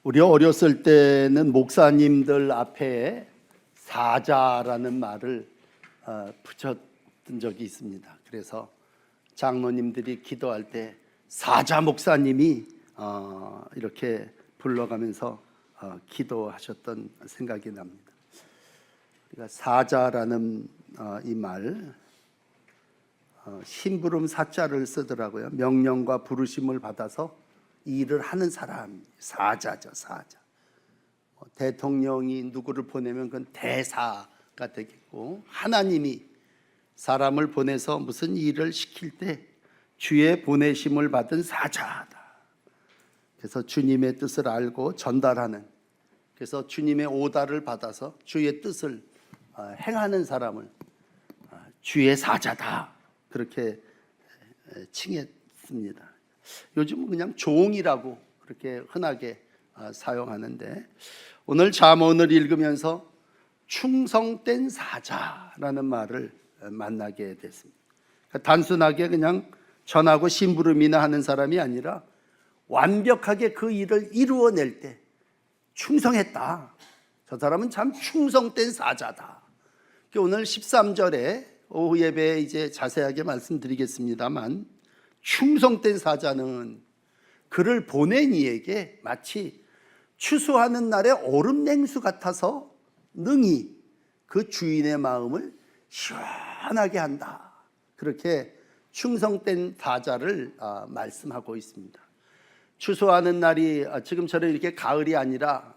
우리 어렸을 때는 목사님들 앞에 사자라는 말을 붙였던 적이 있습니다. 그래서 장로님들이 기도할 때 사자 목사님이 이렇게 불러가면서 기도하셨던 생각이 납니다. 우리가 사자라는 이 말, 심부름 사자를 쓰더라고요. 명령과 부르심을 받아서 이 일을 하는 사람, 사자죠, 사자. 대통령이 누구를 보내면 그건 대사가 되겠고, 하나님이 사람을 보내서 무슨 일을 시킬 때 주의 보내심을 받은 사자다. 그래서 주님의 뜻을 알고 전달하는, 그래서 주님의 오다를 받아서 주의 뜻을 행하는 사람을 주의 사자다, 그렇게 칭했습니다. 요즘은 그냥 종이라고 그렇게 흔하게 사용하는데, 오늘 잠언을 읽으면서 충성된 사자라는 말을 만나게 됐습니다. 단순하게 그냥 전하고 심부름이나 하는 사람이 아니라 완벽하게 그 일을 이루어낼 때 충성했다, 저 사람은 참 충성된 사자다. 오늘 13절에 오후 예배에 이제 자세하게 말씀드리겠습니다만, 충성된 사자는 그를 보낸 이에게 마치 추수하는 날의 얼음 냉수 같아서 능히 그 주인의 마음을 시원하게 한다, 그렇게 충성된 사자를 말씀하고 있습니다. 추수하는 날이 지금처럼 이렇게 가을이 아니라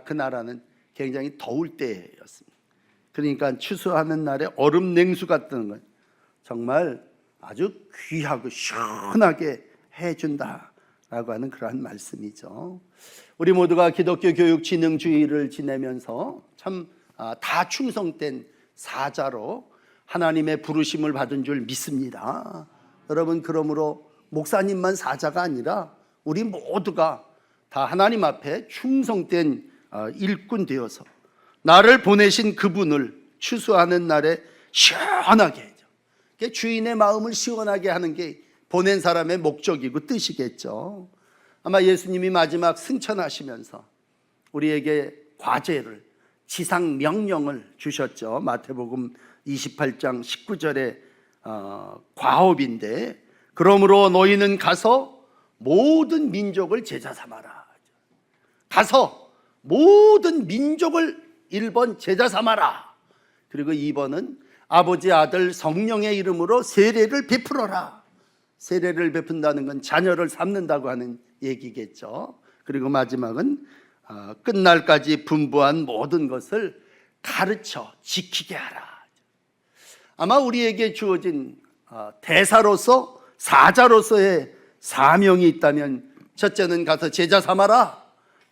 그 나라는 굉장히 더울 때였습니다. 그러니까 추수하는 날에 얼음 냉수 같은 건 정말 아주 귀하고 시원하게 해준다라고 하는 그러한 말씀이죠. 우리 모두가 기독교 교육 진흥주의를 지내면서 참 다 충성된 사자로 하나님의 부르심을 받은 줄 믿습니다. 여러분, 그러므로 목사님만 사자가 아니라 우리 모두가 다 하나님 앞에 충성된 일꾼 되어서 나를 보내신 그분을 추수하는 날에 시원하게 해줘. 주인의 마음을 시원하게 하는 게 보낸 사람의 목적이고 뜻이겠죠. 아마 예수님이 마지막 승천하시면서 우리에게 과제를, 지상 명령을 주셨죠. 마태복음 28장 19절에 과업인데, 그러므로 너희는 가서 모든 민족을 제자 삼아라. 가서 모든 민족을 1번 제자 삼아라. 그리고 2번은 아버지, 아들, 성령의 이름으로 세례를 베풀어라. 세례를 베푼다는 건 자녀를 삼는다고 하는 얘기겠죠. 그리고 마지막은 끝날까지 분부한 모든 것을 가르쳐 지키게 하라. 아마 우리에게 주어진 대사로서, 사자로서의 사명이 있다면, 첫째는 가서 제자 삼아라,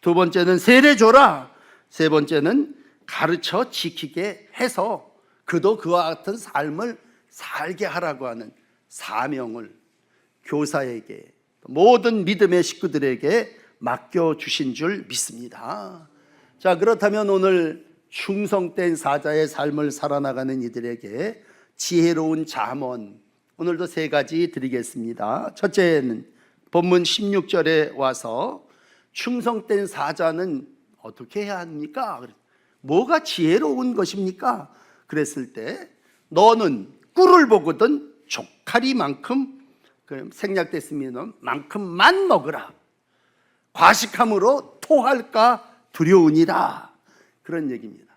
두 번째는 세례 줘라, 세 번째는 가르쳐 지키게 해서 그도 그와 같은 삶을 살게 하라고 하는 사명을 교사에게, 모든 믿음의 식구들에게 맡겨주신 줄 믿습니다. 자, 그렇다면 오늘 충성된 사자의 삶을 살아나가는 이들에게 지혜로운 잠언, 오늘도 3가지 드리겠습니다. 첫째는 본문 16절에 와서 충성된 사자는 어떻게 해야 합니까? 뭐가 지혜로운 것입니까? 그랬을 때, 너는 꿀을 보거든 조카리만큼, 생략됐으면 만큼만 먹으라. 과식함으로 토할까 두려우니라. 그런 얘기입니다.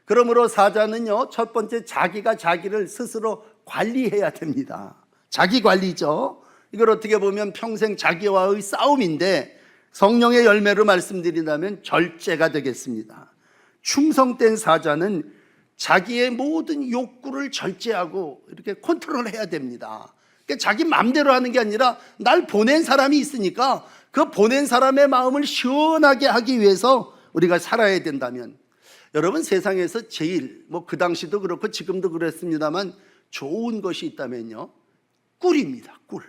그러므로 사자는요, 첫 번째 자기가 자기를 스스로 관리해야 됩니다. 자기 관리죠. 이걸 어떻게 보면 평생 자기와의 싸움인데, 성령의 열매로 말씀드린다면 절제가 되겠습니다. 충성된 사자는 자기의 모든 욕구를 절제하고 이렇게 컨트롤해야 됩니다. 그러니까 자기 마음대로 하는 게 아니라 날 보낸 사람이 있으니까 그 보낸 사람의 마음을 시원하게 하기 위해서 우리가 살아야 된다면, 여러분, 세상에서 제일 그 당시도 그렇고 지금도 그랬습니다만 좋은 것이 있다면요, 꿀입니다. 꿀.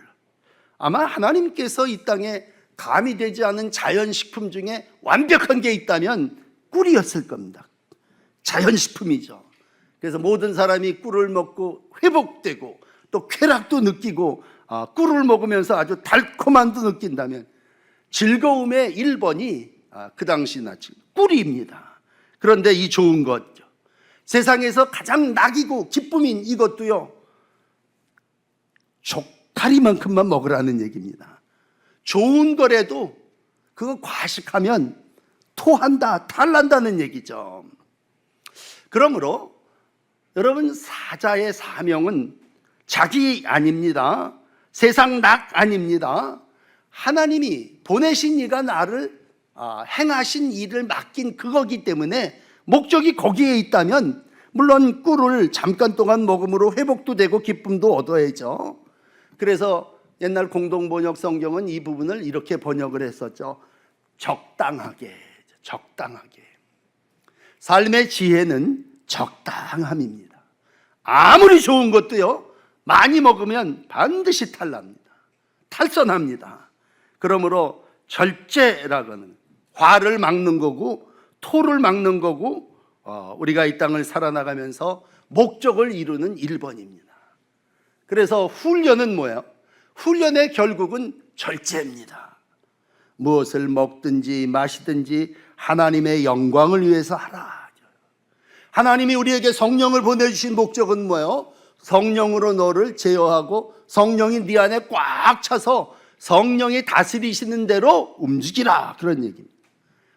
아마 하나님께서 이 땅에 가미되지 않은 자연식품 중에 완벽한 게 있다면 꿀이었을 겁니다. 자연식품이죠. 그래서 모든 사람이 꿀을 먹고 회복되고 또 쾌락도 느끼고 꿀을 먹으면서 아주 달콤함도 느낀다면 즐거움의 1번이 그 당시 나치 꿀입니다. 그런데 이 좋은 것, 세상에서 가장 낙이고 기쁨인 이것도요, 족가리만큼만 먹으라는 얘기입니다. 좋은 거라도 그거 과식하면 토한다, 탈난다는 얘기죠. 그러므로 여러분, 사자의 사명은 자기 아닙니다. 세상 낙 아닙니다. 하나님이 보내신 이가 나를 행하신 일을 맡긴 그거기 때문에 목적이 거기에 있다면 물론 꿀을 잠깐 동안 먹음으로 회복도 되고 기쁨도 얻어야죠. 그래서 옛날 공동번역 성경은 이 부분을 이렇게 번역을 했었죠. 적당하게, 적당하게. 삶의 지혜는 적당함입니다. 아무리 좋은 것도요, 많이 먹으면 반드시 탈납니다. 탈선합니다. 그러므로 절제라고는 화를 막는 거고 토를 막는 거고, 우리가 이 땅을 살아나가면서 목적을 이루는 1번입니다. 그래서 훈련은 뭐예요? 훈련의 결국은 절제입니다. 무엇을 먹든지 마시든지 하나님의 영광을 위해서 하라. 하나님이 우리에게 성령을 보내주신 목적은 뭐예요? 성령으로 너를 제어하고 성령이 네 안에 꽉 차서 성령이 다스리시는 대로 움직이라, 그런 얘기입니다.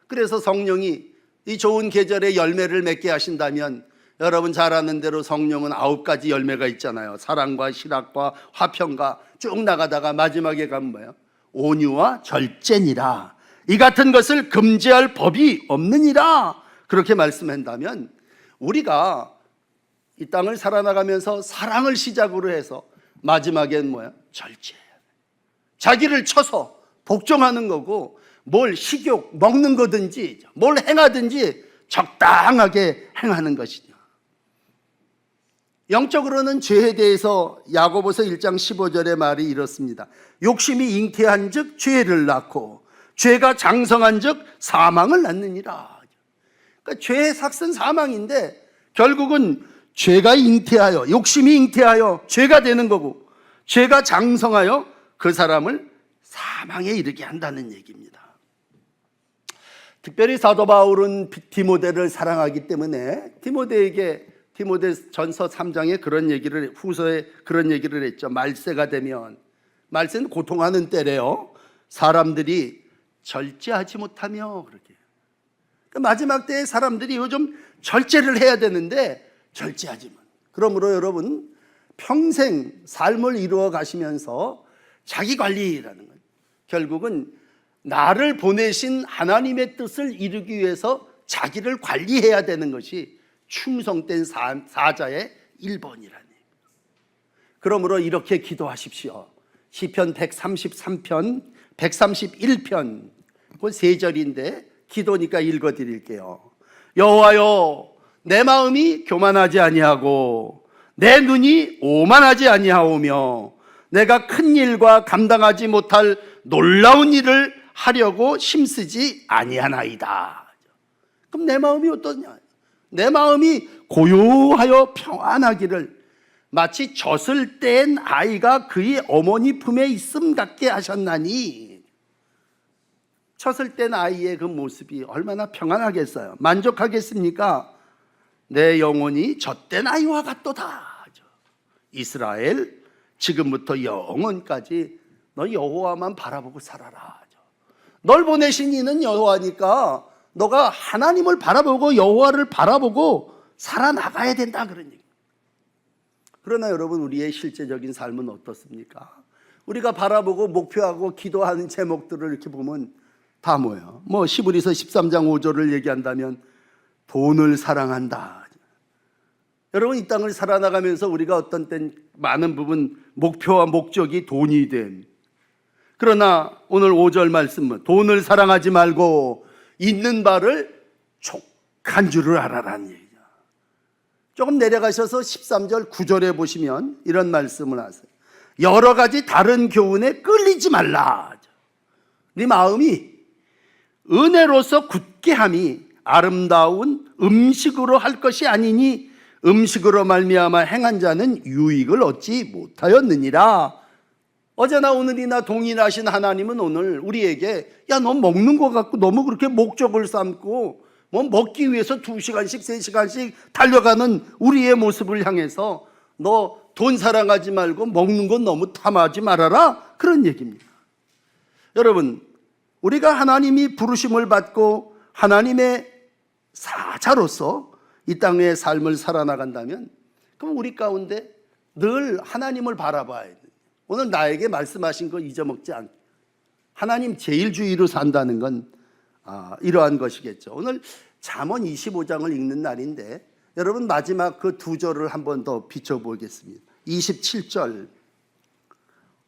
그래서 성령이 이 좋은 계절에 열매를 맺게 하신다면, 여러분 잘 아는 대로 성령은 9가지 열매가 있잖아요. 사랑과 실학과 화평과 쭉 나가다가 마지막에 가면 뭐예요? 온유와 절제니라. 이 같은 것을 금지할 법이 없느니라. 그렇게 말씀한다면, 우리가 이 땅을 살아나가면서 사랑을 시작으로 해서 마지막엔 뭐야? 절제. 자기를 쳐서 복종하는 거고, 뭘 식욕 먹는 거든지 뭘 행하든지 적당하게 행하는 것이죠. 영적으로는 죄에 대해서 야고보서 1장 15절의 말이 이렇습니다. 욕심이 잉태한 즉 죄를 낳고 죄가 장성한 즉 사망을 낳느니라. 그러니까 죄의 삭은 사망인데 결국은 죄가 잉태하여, 욕심이 잉태하여 죄가 되는 거고, 죄가 장성하여 그 사람을 사망에 이르게 한다는 얘기입니다. 특별히 사도 바울은 디모데를 사랑하기 때문에 디모데전서 3장에 그런 얘기를, 후서에 그런 얘기를 했죠. 말세가 되면, 말세는 고통하는 때래요. 사람들이 절제하지 못하며, 그렇게. 그러니까 마지막 때에 사람들이 요즘 절제를 해야 되는데 절제하지만, 그러므로 여러분 평생 삶을 이루어 가시면서 자기 관리라는 건 결국은 나를 보내신 하나님의 뜻을 이루기 위해서 자기를 관리해야 되는 것이 충성된 사자의 1번이라니. 그러므로 이렇게 기도하십시오. 시편 133편, 131편, 그 3절인데 기도니까 읽어드릴게요. 여호와여, 내 마음이 교만하지 아니하고 내 눈이 오만하지 아니하오며 내가 큰 일과 감당하지 못할 놀라운 일을 하려고 힘쓰지 아니하나이다. 그럼 내 마음이 어떠냐? 내 마음이 고요하여 평안하기를 마치 젖을 뗀 아이가 그의 어머니 품에 있음 같게 하셨나니. 젖을 뗀 아이의 그 모습이 얼마나 평안하겠어요? 만족하겠습니까? 내 영혼이 젖된 아이와 같도다. 이스라엘, 지금부터 영원까지 너 여호와만 바라보고 살아라. 널 보내신 이는 여호와니까 너가 하나님을 바라보고 여호와를 바라보고 살아나가야 된다, 그런 얘기. 그러나 여러분, 우리의 실제적인 삶은 어떻습니까? 우리가 바라보고 목표하고 기도하는 제목들을 이렇게 보면 다 뭐예요? 뭐 시브리서 13장 5절을 얘기한다면 돈을 사랑한다. 여러분, 이 땅을 살아나가면서 우리가 어떤 땐 많은 부분 목표와 목적이 돈이 된, 그러나 오늘 5절 말씀은 돈을 사랑하지 말고 있는 바를 족한 줄을 알아라는 얘기죠. 조금 내려가셔서 13절 9절에 보시면 이런 말씀을 하세요. 여러 가지 다른 교훈에 끌리지 말라. 네 마음이 은혜로서 굳게 함이 아름다운 음식으로 할 것이 아니니 음식으로 말미암아 행한 자는 유익을 얻지 못하였느니라. 어제나 오늘이나 동일하신 하나님은 오늘 우리에게 야, 너 먹는 것 같고 너무 그렇게 목적을 삼고 뭐 먹기 위해서 2시간씩 3시간씩 달려가는 우리의 모습을 향해서 너 돈 사랑하지 말고 먹는 건 너무 탐하지 말아라, 그런 얘기입니다. 여러분, 우리가 하나님이 부르심을 받고 하나님의 사자로서 이 땅의 삶을 살아나간다면 그럼 우리 가운데 늘 하나님을 바라봐야 돼요. 오늘 나에게 말씀하신 거 잊어먹지 않고 하나님 제일주의로 산다는 건 이러한 것이겠죠. 오늘 잠언 25장을 읽는 날인데 여러분, 마지막 그 2절을 한 번 더 비춰보겠습니다. 27절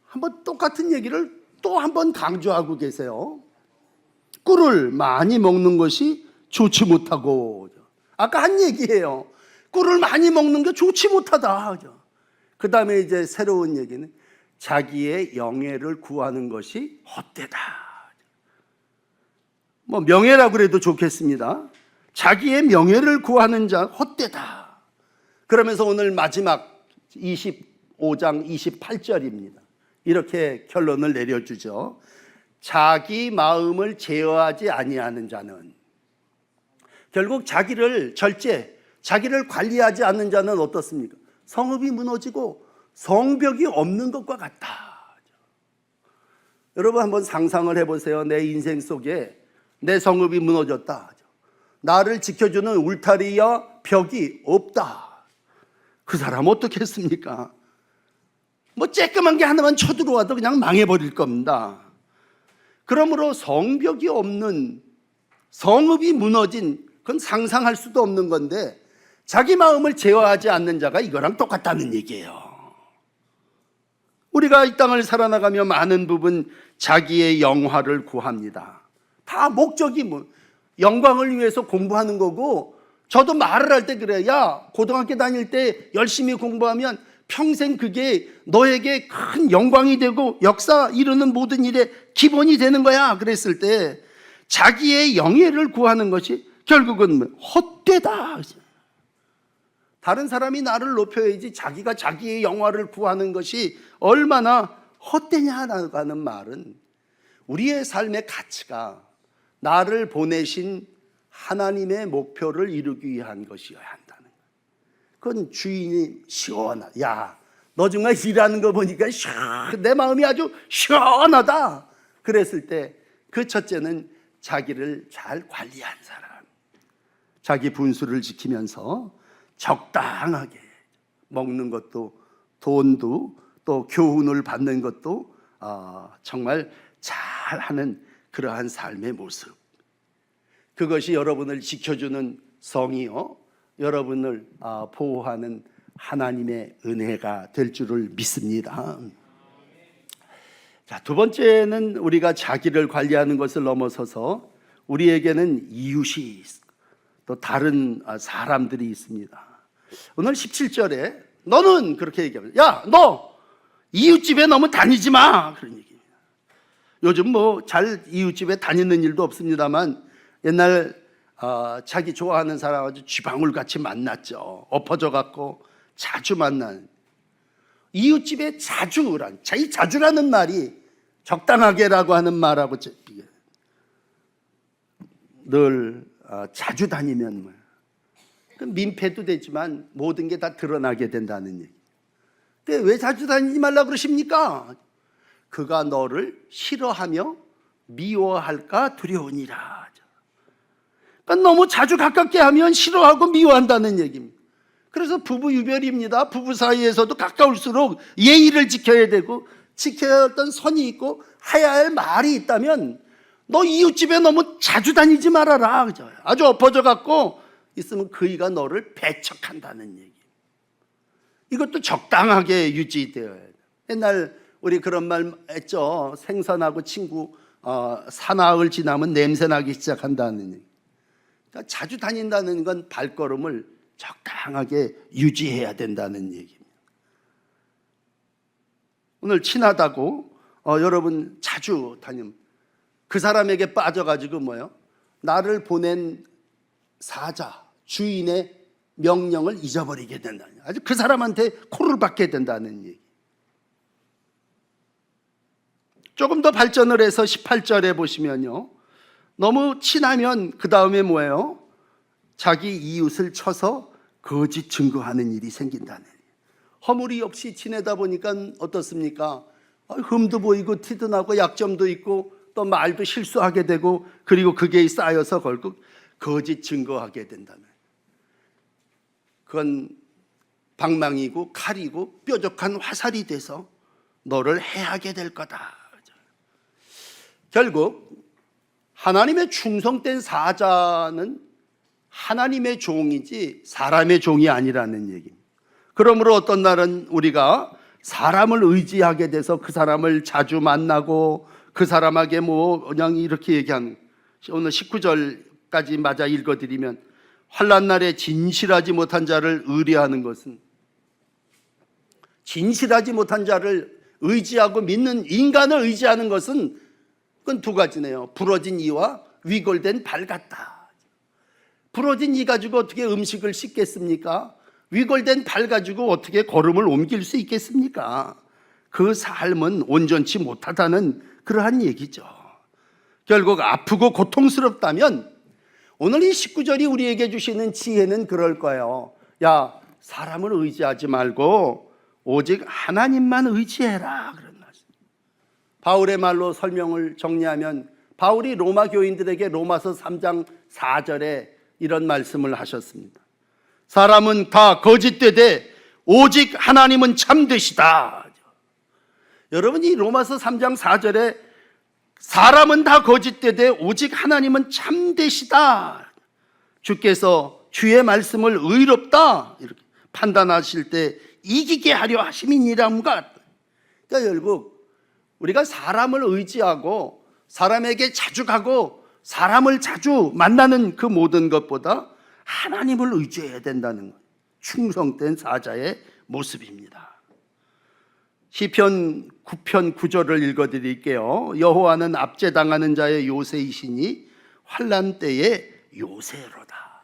한번 똑같은 얘기를 또 한 번 강조하고 계세요. 꿀을 많이 먹는 것이 좋지 못하고, 아까 한 얘기예요. 꿀을 많이 먹는 게 좋지 못하다. 그 다음에 이제 새로운 얘기는 자기의 영예를 구하는 것이 헛되다. 뭐 명예라고 그래도 좋겠습니다. 자기의 명예를 구하는 자 헛되다. 그러면서 오늘 마지막 25장 28절입니다. 이렇게 결론을 내려주죠. 자기 마음을 제어하지 아니하는 자는, 결국 자기를 자기를 관리하지 않는 자는 어떻습니까? 성읍이 무너지고 성벽이 없는 것과 같다. 여러분 한번 상상을 해보세요. 내 인생 속에 내 성읍이 무너졌다. 나를 지켜주는 울타리와 벽이 없다. 그 사람 어떻게 했습니까? 뭐 쬐끄만 게 하나만 쳐들어와도 그냥 망해버릴 겁니다. 그러므로 성벽이 없는, 성읍이 무너진, 그건 상상할 수도 없는 건데 자기 마음을 제어하지 않는 자가 이거랑 똑같다는 얘기예요. 우리가 이 땅을 살아나가며 많은 부분 자기의 영화를 구합니다. 다 목적이 영광을 위해서 공부하는 거고, 저도 말을 할 때 그래요. 야, 고등학교 다닐 때 열심히 공부하면 평생 그게 너에게 큰 영광이 되고 역사 이루는 모든 일의 기본이 되는 거야. 그랬을 때 자기의 영예를 구하는 것이 결국은 헛되다. 다른 사람이 나를 높여야지 자기가 자기의 영화를 구하는 것이 얼마나 헛되냐라는 말은 우리의 삶의 가치가 나를 보내신 하나님의 목표를 이루기 위한 것이어야 한다는 거예요. 그건 주인이 시원하다. 야, 너 정말 일하는 거 보니까 내 마음이 아주 시원하다. 그랬을 때 그 첫째는 자기를 잘 관리한 사람, 자기 분수를 지키면서 적당하게 먹는 것도, 돈도, 또 교훈을 받는 것도 정말 잘하는 그러한 삶의 모습, 그것이 여러분을 지켜주는 성이요, 여러분을 보호하는 하나님의 은혜가 될 줄을 믿습니다. 자, 두 번째는 우리가 자기를 관리하는 것을 넘어서서 우리에게는 이웃이, 또 다른 사람들이 있습니다. 오늘 17절에 너는 그렇게 얘기합니다. 야, 너 이웃집에 너무 다니지 마, 그런 얘기입니다. 요즘 뭐 잘 이웃집에 다니는 일도 없습니다만 옛날 자기 좋아하는 사람 아주 쥐방울같이 만났죠. 엎어져 갖고 자주 만나는. 이웃집에 자주란, 이 자주라는 말이 적당하게라고 하는 말하고 늘 자주 다니면 민폐도 되지만 모든 게 다 드러나게 된다는 얘기. 근데 왜 자주 다니지 말라 그러십니까? 그가 너를 싫어하며 미워할까 두려우니라. 그러니까 너무 자주 가깝게 하면 싫어하고 미워한다는 얘기입니다. 그래서 부부 유별입니다. 부부 사이에서도 가까울수록 예의를 지켜야 되고 지켜야 할 어떤 선이 있고 해야 할 말이 있다면 너 이웃집에 너무 자주 다니지 말아라. 아주 엎어져 갖고 있으면 그이가 너를 배척한다는 얘기. 이것도 적당하게 유지되어야 돼. 옛날 우리 그런 말 했죠. 생선하고 친구 사나흘 지나면 냄새나기 시작한다는 얘기. 그러니까 자주 다닌다는 건 발걸음을 적당하게 유지해야 된다는 얘기입니다. 오늘 친하다고 여러분 자주 다니면 그 사람에게 빠져가지고 나를 보낸 사자, 주인의 명령을 잊어버리게 된다는, 아주 그 사람한테 코를 박게 된다는 얘기. 조금 더 발전을 해서 18절에 보시면요, 너무 친하면 그 다음에 뭐예요? 자기 이웃을 쳐서 거짓 증거하는 일이 생긴다는. 허물이 없이 지내다 보니까 어떻습니까? 흠도 보이고 티도 나고 약점도 있고 또 말도 실수하게 되고, 그리고 그게 쌓여서 결국 거짓 증거하게 된다면 그건 방망이고 칼이고 뾰족한 화살이 돼서 너를 해하게 될 거다. 결국 하나님의 충성된 사자는 하나님의 종이지 사람의 종이 아니라는 얘기입니다. 그러므로 어떤 날은 우리가 사람을 의지하게 돼서 그 사람을 자주 만나고 그 사람에게 그냥 이렇게 얘기하는, 오늘 19절까지 맞아 읽어드리면, 환난 날에 진실하지 못한 자를 의뢰하는 것은, 진실하지 못한 자를 의지하고 믿는 인간을 의지하는 것은 그건 두 가지네요. 부러진 이와 위골된 발 같다. 부러진 이 가지고 어떻게 음식을 씻겠습니까? 위골된 발 가지고 어떻게 걸음을 옮길 수 있겠습니까? 그 삶은 온전치 못하다는 그러한 얘기죠. 결국 아프고 고통스럽다면 오늘 이 19절이 우리에게 주시는 지혜는 그럴 거예요. 야, 사람을 의지하지 말고 오직 하나님만 의지해라, 그런 말씀. 바울의 말로 설명을 정리하면, 바울이 로마 교인들에게 로마서 3장 4절에 이런 말씀을 하셨습니다. 사람은 다 거짓되되 오직 하나님은 참되시다. 여러분, 이 로마서 3장 4절에 사람은 다 거짓되되 오직 하나님은 참되시다, 주께서 주의 말씀을 의롭다 이렇게 판단하실 때 이기게 하려 하심이니라는가. 그러니까 결국 우리가 사람을 의지하고 사람에게 자주 가고 사람을 자주 만나는 그 모든 것보다 하나님을 의지해야 된다는 것, 충성된 사자의 모습입니다. 시편 9편 9절을 읽어드릴게요. 여호와는 압제당하는 자의 요새이시니 환난 때의 요새로다.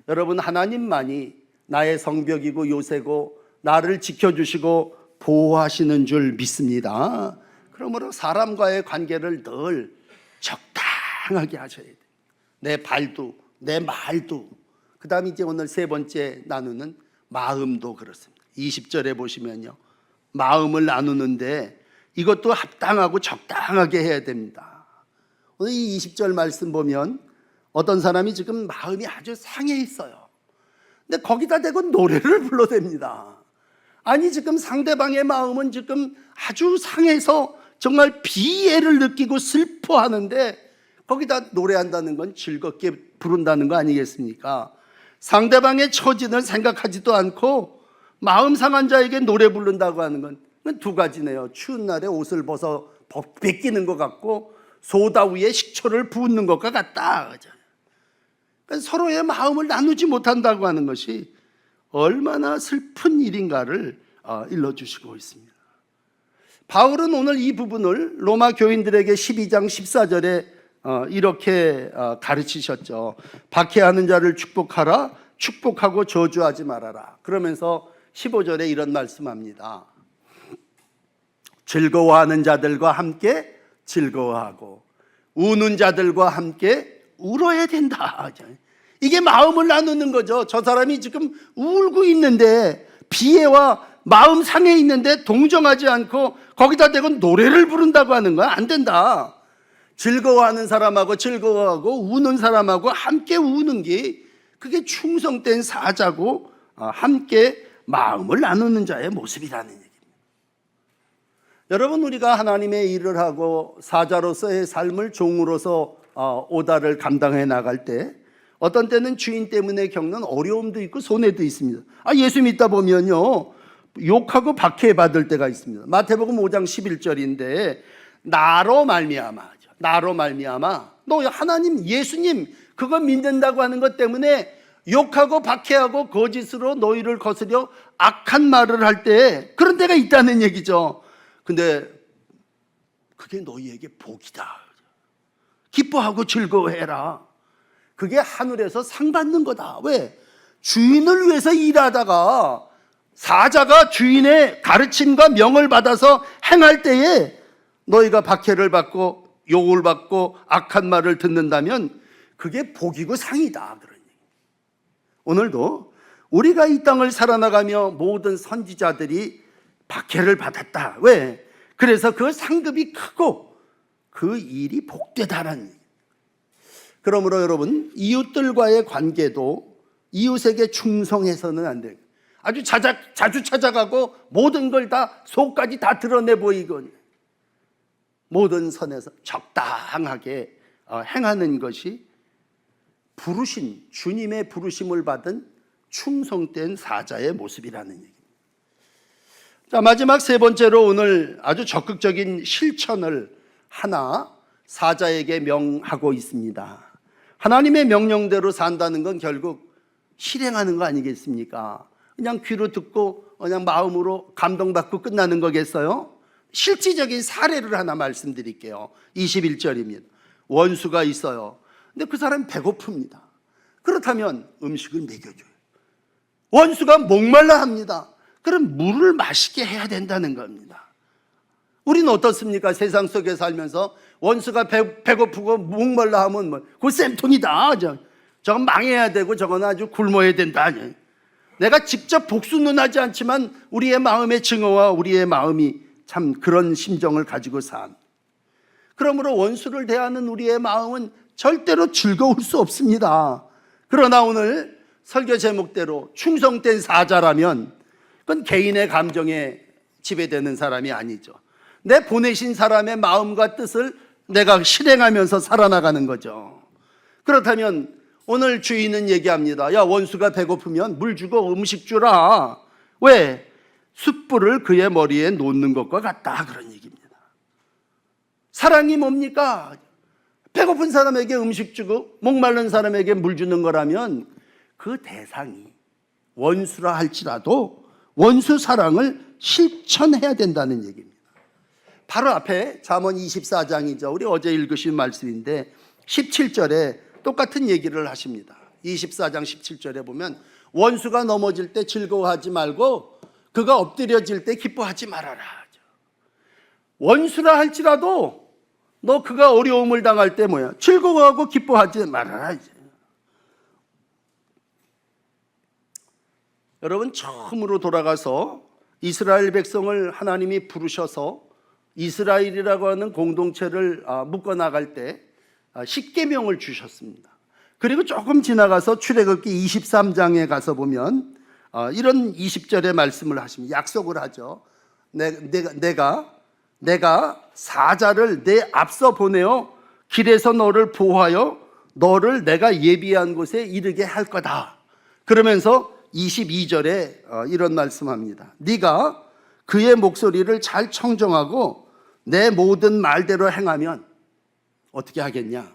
여러분, 하나님만이 나의 성벽이고 요새고 나를 지켜주시고 보호하시는 줄 믿습니다. 그러므로 사람과의 관계를 늘 적당하게 하셔야 돼요. 내 발도 내 말도. 그 다음에 이제 오늘 세 번째 나누는 마음도 그렇습니다. 20절에 보시면요, 마음을 나누는데 이것도 합당하고 적당하게 해야 됩니다. 오늘 이 20절 말씀 보면 어떤 사람이 지금 마음이 아주 상해 있어요. 근데 거기다 대고 노래를 불러댑니다. 아니, 지금 상대방의 마음은 지금 아주 상해서 정말 비애를 느끼고 슬퍼하는데 거기다 노래한다는 건 즐겁게 부른다는 거 아니겠습니까? 상대방의 처지는 생각하지도 않고 마음 상한 자에게 노래 부른다고 하는 건 두 가지네요. 추운 날에 옷을 벗어 벗기는 것 같고 소다 위에 식초를 붓는 것과 같다. 그러니까 서로의 마음을 나누지 못한다고 하는 것이 얼마나 슬픈 일인가를 일러주시고 있습니다. 바울은 오늘 이 부분을 로마 교인들에게 12장 14절에 이렇게 가르치셨죠. 박해하는 자를 축복하라, 축복하고 저주하지 말아라. 그러면서 15절에 이런 말씀합니다. 즐거워하는 자들과 함께 즐거워하고 우는 자들과 함께 울어야 된다. 이게 마음을 나누는 거죠. 저 사람이 지금 울고 있는데, 비애와 마음 상해 있는데 동정하지 않고 거기다 대고 노래를 부른다고 하는 거야. 안 된다. 즐거워하는 사람하고 즐거워하고 우는 사람하고 함께 우는 게 그게 충성된 사자고 함께 마음을 나누는 자의 모습이라는 얘기입니다. 여러분, 우리가 하나님의 일을 하고 사자로서의 삶을 종으로서 오다를 감당해 나갈 때 어떤 때는 주인 때문에 겪는 어려움도 있고 손해도 있습니다. 예수 믿다 보면요, 욕하고 박해받을 때가 있습니다. 마태복음 5장 11절인데 나로 말미암아, 너 하나님 예수님 그거 믿는다고 하는 것 때문에 욕하고 박해하고 거짓으로 너희를 거스려 악한 말을 할 때 그런 때가 있다는 얘기죠. 근데 그게 너희에게 복이다. 기뻐하고 즐거워해라. 그게 하늘에서 상 받는 거다. 왜? 주인을 위해서 일하다가 사자가 주인의 가르침과 명을 받아서 행할 때에 너희가 박해를 받고 욕을 받고 악한 말을 듣는다면 그게 복이고 상이다. 그런 얘기. 오늘도 우리가 이 땅을 살아나가며 모든 선지자들이 박해를 받았다. 왜? 그래서 그 상급이 크고 그 일이 복되다라는 얘기. 그러므로 여러분, 이웃들과의 관계도 이웃에게 충성해서는 안 돼요. 아주 자주 찾아가고 모든 걸 다 속까지 다 드러내 보이건 모든 선에서 적당하게 행하는 것이 부르신 주님의 부르심을 받은 충성된 사자의 모습이라는 얘기입니다. 자, 마지막 세 번째로 오늘 아주 적극적인 실천을 하나 사자에게 명하고 있습니다. 하나님의 명령대로 산다는 건 결국 실행하는 거 아니겠습니까? 그냥 귀로 듣고 그냥 마음으로 감동받고 끝나는 거겠어요? 실질적인 사례를 하나 말씀드릴게요. 21절입니다. 원수가 있어요. 근데 그 사람이 배고픕니다. 그렇다면 음식을 먹여줘요. 원수가 목말라 합니다. 그럼 물을 마시게 해야 된다는 겁니다. 우리는 어떻습니까? 세상 속에 살면서 원수가 배고프고 목말라 하면 그거 쌤통이다. 저건 망해야 되고 저건 아주 굶어야 된다. 내가 직접 복수는 하지 않지만 우리의 마음의 증오와 우리의 마음이 참 그런 심정을 가지고 산. 그러므로 원수를 대하는 우리의 마음은 절대로 즐거울 수 없습니다. 그러나 오늘 설교 제목대로 충성된 사자라면 그건 개인의 감정에 지배되는 사람이 아니죠. 내 보내신 사람의 마음과 뜻을 내가 실행하면서 살아나가는 거죠. 그렇다면 오늘 주인은 얘기합니다. 야, 원수가 배고프면 물 주고 음식 주라. 왜? 숯불을 그의 머리에 놓는 것과 같다. 그런 얘기입니다. 사랑이 뭡니까? 배고픈 사람에게 음식 주고 목마른 사람에게 물 주는 거라면 그 대상이 원수라 할지라도 원수 사랑을 실천해야 된다는 얘기입니다. 바로 앞에 잠언 24장이죠. 우리 어제 읽으신 말씀인데 17절에 똑같은 얘기를 하십니다. 24장 17절에 보면 원수가 넘어질 때 즐거워하지 말고 그가 엎드려질 때 기뻐하지 말아라. 원수라 할지라도 너 그가 어려움을 당할 때 뭐야? 즐거워하고 기뻐하지 말아라. 이제. 여러분, 처음으로 돌아가서 이스라엘 백성을 하나님이 부르셔서 이스라엘이라고 하는 공동체를 묶어나갈 때 십계명을 주셨습니다. 그리고 조금 지나가서 출애굽기 23장에 가서 보면 이런 20절의 말씀을 하십니다. 약속을 하죠. 내가 사자를 내 앞서 보내어 길에서 너를 보호하여 너를 내가 예비한 곳에 이르게 할 거다. 그러면서 22절에 이런 말씀합니다. 네가 그의 목소리를 잘 청정하고 내 모든 말대로 행하면 어떻게 하겠냐?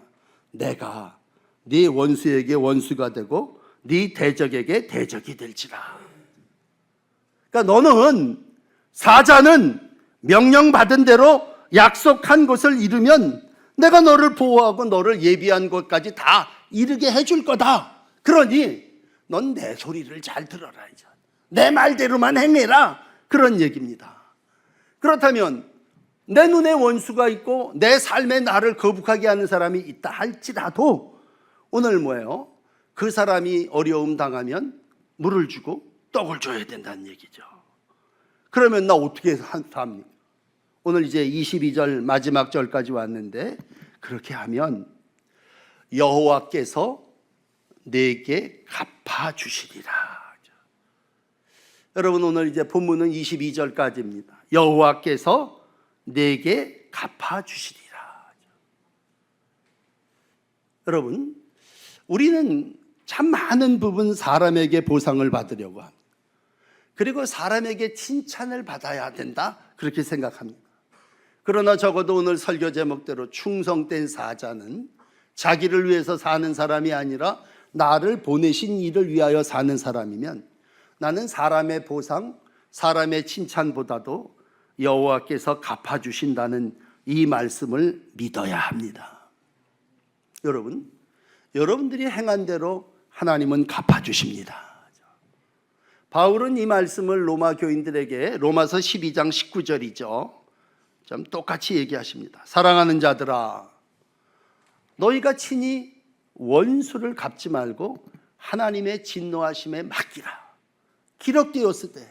내가 네 원수에게 원수가 되고 네 대적에게 대적이 될지라. 그러니까 너는 사자는 명령받은 대로 약속한 곳을 이루면 내가 너를 보호하고 너를 예비한 곳까지 다 이르게 해줄 거다. 그러니 넌 내 소리를 잘 들어라. 내 말대로만 행해라. 그런 얘기입니다. 그렇다면 내 눈에 원수가 있고 내 삶에 나를 거북하게 하는 사람이 있다 할지라도 오늘 뭐예요? 그 사람이 어려움 당하면 물을 주고 떡을 줘야 된다는 얘기죠. 그러면 나 어떻게 합니까? 오늘 이제 22절 마지막 절까지 왔는데 그렇게 하면 여호와께서 내게 갚아주시리라. 여러분, 오늘 이제 본문은 22절까지입니다. 여호와께서 내게 갚아주시리라. 여러분, 우리는 참 많은 부분 사람에게 보상을 받으려고 합니다. 그리고 사람에게 칭찬을 받아야 된다, 그렇게 생각합니다. 그러나 적어도 오늘 설교 제목대로 충성된 사자는 자기를 위해서 사는 사람이 아니라 나를 보내신 이를 위하여 사는 사람이면 나는 사람의 보상, 사람의 칭찬보다도 여호와께서 갚아주신다는 이 말씀을 믿어야 합니다. 여러분, 여러분들이 행한 대로 하나님은 갚아주십니다. 바울은 이 말씀을 로마 교인들에게 로마서 12장 19절이죠. 좀 똑같이 얘기하십니다. 사랑하는 자들아, 너희가 친히 원수를 갚지 말고 하나님의 진노하심에 맡기라. 기록되었을 때,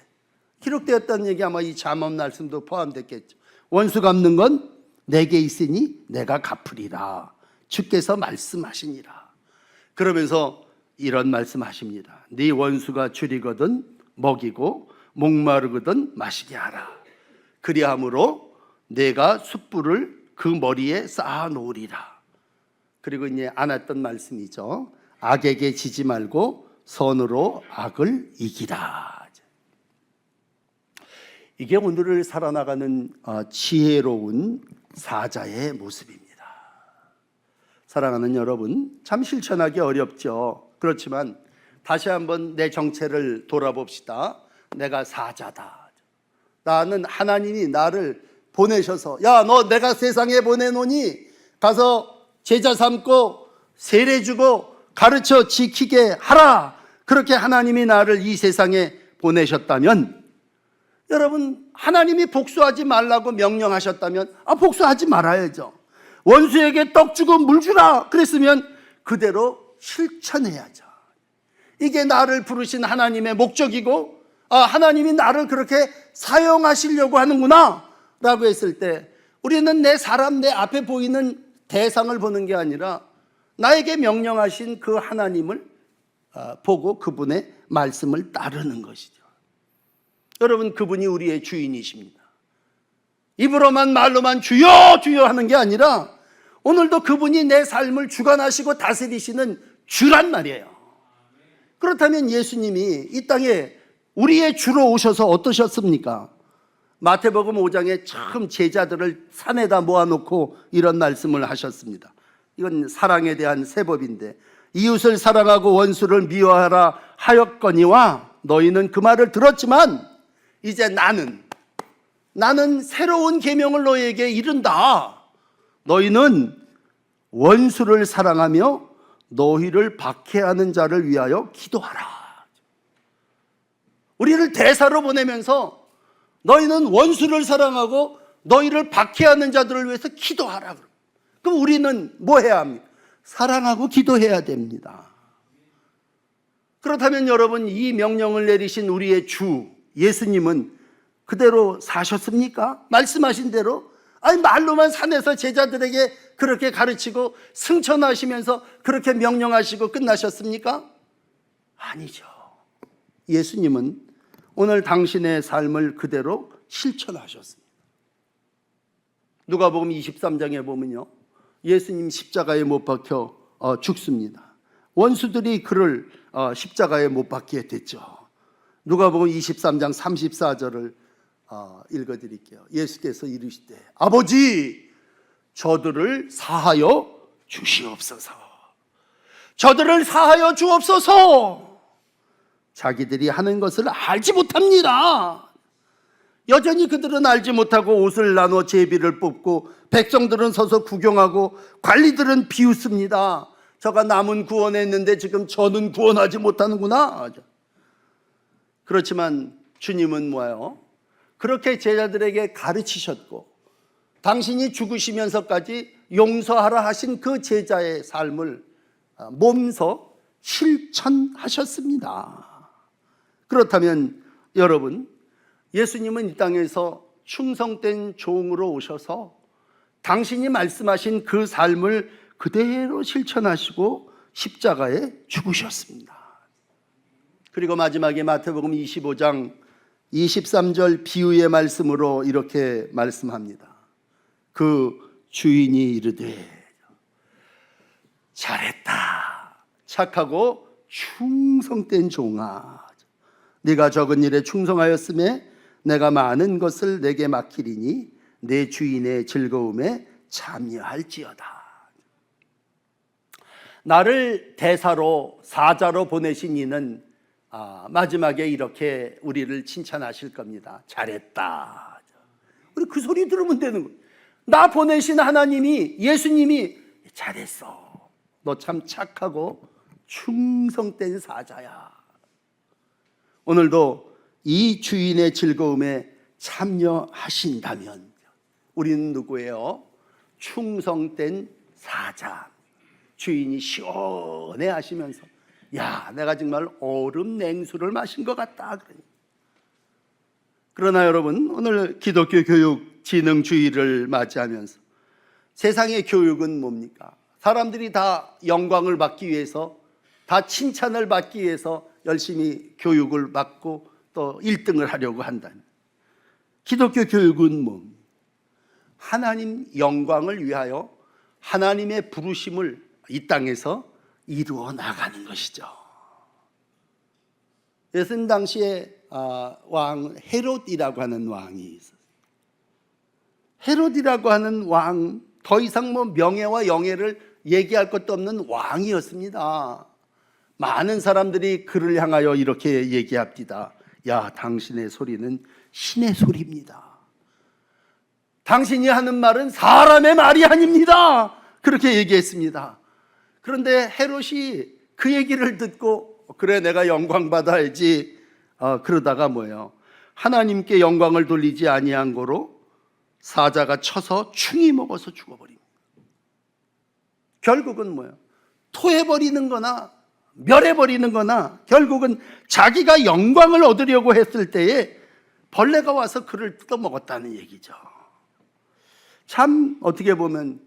기록되었다는 얘기 아마 이 잠언 말씀도 포함됐겠죠. 원수 갚는 건 내게 있으니 내가 갚으리라. 주께서 말씀하시니라. 그러면서 이런 말씀하십니다. 네 원수가 줄이거든 먹이고 목마르거든 마시게 하라. 그리함으로 내가 숯불을 그 머리에 쌓아 놓으리라. 그리고 이제 안 했던 말씀이죠. 악에게 지지 말고 선으로 악을 이기라. 이게 오늘을 살아나가는 지혜로운 사자의 모습입니다. 사랑하는 여러분, 참 실천하기 어렵죠. 그렇지만 다시 한번 내 정체를 돌아봅시다. 내가 사자다. 나는 하나님이 나를 보내셔서, 야, 너 내가 세상에 보내노니 가서 제자 삼고 세례 주고 가르쳐 지키게 하라. 그렇게 하나님이 나를 이 세상에 보내셨다면, 여러분, 하나님이 복수하지 말라고 명령하셨다면 복수하지 말아야죠. 원수에게 떡 주고 물 주라 그랬으면 그대로 실천해야죠. 이게 나를 부르신 하나님의 목적이고, 하나님이 나를 그렇게 사용하시려고 하는구나 라고 했을 때, 우리는 내 사람, 내 앞에 보이는 대상을 보는 게 아니라 나에게 명령하신 그 하나님을 보고 그분의 말씀을 따르는 것이죠. 여러분, 그분이 우리의 주인이십니다. 입으로만 말로만 주여 주여 하는 게 아니라 오늘도 그분이 내 삶을 주관하시고 다스리시는 주란 말이에요. 그렇다면 예수님이 이 땅에 우리의 주로 오셔서 어떠셨습니까? 마태복음 5장에 처음 제자들을 산에다 모아놓고 이런 말씀을 하셨습니다. 이건 사랑에 대한 세법인데, 이웃을 사랑하고 원수를 미워하라 하였거니와 너희는 그 말을 들었지만 이제 나는 새로운 계명을 너희에게 이른다. 너희는 원수를 사랑하며 너희를 박해하는 자를 위하여 기도하라. 우리를 대사로 보내면서 너희는 원수를 사랑하고 너희를 박해하는 자들을 위해서 기도하라. 그럼 우리는 뭐 해야 합니까? 사랑하고 기도해야 됩니다. 그렇다면 여러분, 이 명령을 내리신 우리의 주 예수님은 그대로 사셨습니까? 말씀하신 대로? 아니, 말로만 산에서 제자들에게 그렇게 가르치고 승천하시면서 그렇게 명령하시고 끝나셨습니까? 아니죠. 예수님은 오늘 당신의 삶을 그대로 실천하셨습니다. 누가복음 23장에 보면요, 예수님 십자가에 못 박혀 죽습니다. 원수들이 그를 십자가에 못 박게 됐죠. 누가복음 23장 34절을 읽어드릴게요. 예수께서 이르시되 아버지, 저들을 사하여 주시옵소서. 저들을 사하여 주옵소서. 자기들이 하는 것을 알지 못합니다. 여전히 그들은 알지 못하고 옷을 나눠 제비를 뽑고 백성들은 서서 구경하고 관리들은 비웃습니다. 저가 남은 구원했는데 지금 저는 구원하지 못하는구나. 그렇지만 주님은 뭐예요? 그렇게 제자들에게 가르치셨고 당신이 죽으시면서까지 용서하라 하신 그 제자의 삶을 몸소 실천하셨습니다. 그렇다면 여러분, 예수님은 이 땅에서 충성된 종으로 오셔서 당신이 말씀하신 그 삶을 그대로 실천하시고 십자가에 죽으셨습니다. 그리고 마지막에 마태복음 25장 23절 비유의 말씀으로 이렇게 말씀합니다. 그 주인이 이르되 잘했다, 착하고 충성된 종아, 네가 적은 일에 충성하였음에 내가 많은 것을 내게 맡기리니 내 주인의 즐거움에 참여할지어다. 나를 대사로 사자로 보내신 이는 마지막에 이렇게 우리를 칭찬하실 겁니다. 잘했다. 우리 그 소리 들으면 되는 거예요. 나 보내신 하나님이, 예수님이 잘했어. 너 참 착하고 충성된 사자야. 오늘도 이 주인의 즐거움에 참여하신다면 우리는 누구예요? 충성된 사자. 주인이 시원해 하시면서 야, 내가 정말 얼음 냉수를 마신 것 같다. 그러나 여러분, 오늘 기독교 교육 진흥주의를 맞이하면서 세상의 교육은 뭡니까? 사람들이 다 영광을 받기 위해서, 다 칭찬을 받기 위해서 열심히 교육을 받고 또 1등을 하려고 한다. 기독교 교육은 뭡니까? 하나님 영광을 위하여 하나님의 부르심을 이 땅에서 이루어 나가는 것이죠. 예수님 당시에 왕 헤롯이라고 하는 왕이 있었어요. 헤롯이라고 하는 왕, 더 이상 명예와 영예를 얘기할 것도 없는 왕이었습니다. 많은 사람들이 그를 향하여 이렇게 얘기합니다. 야, 당신의 소리는 신의 소리입니다. 당신이 하는 말은 사람의 말이 아닙니다. 그렇게 얘기했습니다. 그런데 헤롯이 그 얘기를 듣고 그래, 내가 영광 받아야지. 그러다가 뭐예요? 하나님께 영광을 돌리지 아니한 거로 사자가 쳐서 충이 먹어서 죽어버립니다. 결국은 뭐예요? 토해버리는 거나 멸해버리는 거나 결국은 자기가 영광을 얻으려고 했을 때에 벌레가 와서 그를 뜯어먹었다는 얘기죠. 참 어떻게 보면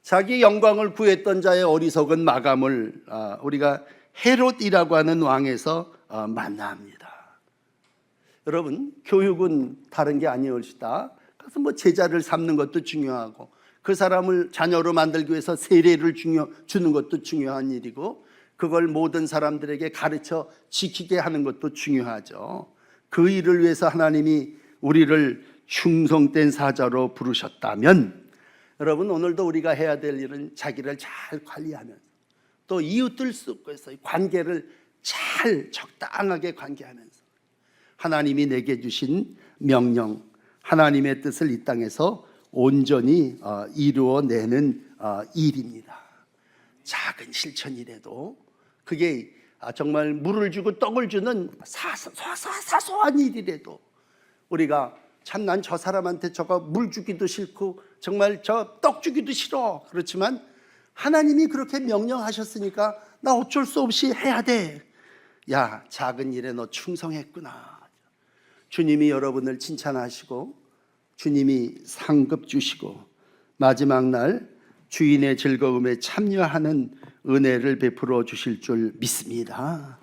자기 영광을 구했던 자의 어리석은 마감을 우리가 헤롯이라고 하는 왕에서 만납니다. 여러분, 교육은 다른 게 아니올시다. 그래서 제자를 삼는 것도 중요하고 그 사람을 자녀로 만들기 위해서 세례를 주는 것도 중요한 일이고 그걸 모든 사람들에게 가르쳐 지키게 하는 것도 중요하죠. 그 일을 위해서 하나님이 우리를 충성된 사자로 부르셨다면 여러분, 오늘도 우리가 해야 될 일은 자기를 잘 관리하면서 또 이웃들 속에서의 관계를 잘 적당하게 관계하면서 하나님이 내게 주신 명령, 하나님의 뜻을 이 땅에서 온전히 이루어내는 일입니다. 작은 실천이라도 그게 정말 물을 주고 떡을 주는 사소한 일이라도 우리가 참 난 저 사람한테 저거 물 주기도 싫고 정말 저 떡 주기도 싫어. 그렇지만 하나님이 그렇게 명령하셨으니까 나 어쩔 수 없이 해야 돼. 야, 작은 일에 너 충성했구나. 주님이 여러분을 칭찬하시고 주님이 상급 주시고 마지막 날 주인의 즐거움에 참여하는 은혜를 베풀어 주실 줄 믿습니다.